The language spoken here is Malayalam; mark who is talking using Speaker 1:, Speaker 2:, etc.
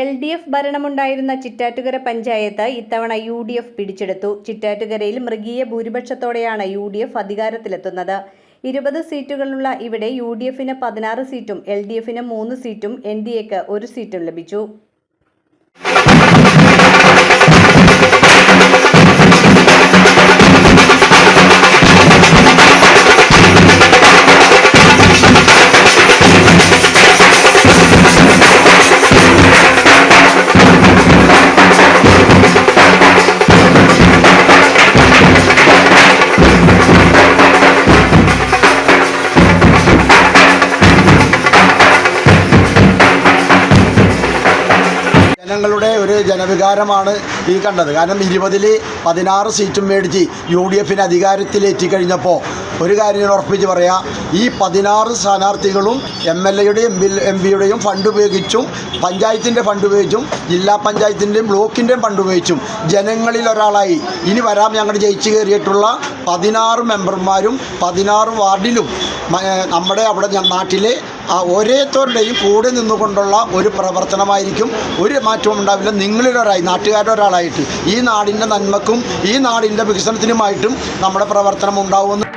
Speaker 1: LDF ഭരണമുണ്ടായിരുന്ന ചിറ്റാറ്റുകര പഞ്ചായത്ത് ഇത്തവണ UDF പിടിച്ചെടുത്തു. ചിറ്റാറ്റുകരയിൽ മൃഗീയ ഭൂരിപക്ഷത്തോടെയാണ് UDF അധികാരത്തിലെത്തുന്നത്. 20 സീറ്റുകളുള്ള ഇവിടെ UDFന് 16 സീറ്റും LDFന് 3 സീറ്റും NDAക്ക് 1 സീറ്റും ലഭിച്ചു.
Speaker 2: ജനങ്ങളുടെ ഒരു ജനവികാരമാണ് ഈ കണ്ടത്. കാരണം 20-ൽ 16 സീറ്റും മേടിച്ച് UDFന് അധികാരത്തിലെത്തിക്കഴിഞ്ഞപ്പോൾ ഒരു കാര്യം ഞാൻ ഉറപ്പിച്ച് പറയാം, ഈ 16 സ്ഥാനാർത്ഥികളും MLAയുടെയും MP യുടെയും ഫണ്ട് ഉപയോഗിച്ചും പഞ്ചായത്തിൻ്റെ ഫണ്ട് ഉപയോഗിച്ചും ജില്ലാ പഞ്ചായത്തിൻ്റെയും ബ്ലോക്കിൻ്റെയും ഫണ്ട് ഉപയോഗിച്ചും ജനങ്ങളിൽ ഒരാളായി ഇനി വരാം ഞങ്ങൾ ജയിച്ചു കയറിയിട്ടുള്ള 16 മെമ്പർമാരും 16 വാർഡിലും നമ്മുടെ അവിടെ നാട്ടിലെ ഓരോരുത്തരുടെയും കൂടെ നിന്നുകൊണ്ടുള്ള ഒരു പ്രവർത്തനമായിരിക്കും. ഒരു മാറ്റവും ഉണ്ടാവില്ല. നിങ്ങളിലൊരായി നാട്ടുകാരുടെ ഒരാളായിട്ട് ഈ നാടിൻ്റെ നന്മക്കും ഈ നാടിൻ്റെ വികസനത്തിനുമായിട്ടും നമ്മുടെ പ്രവർത്തനം ഉണ്ടാവുമെന്ന്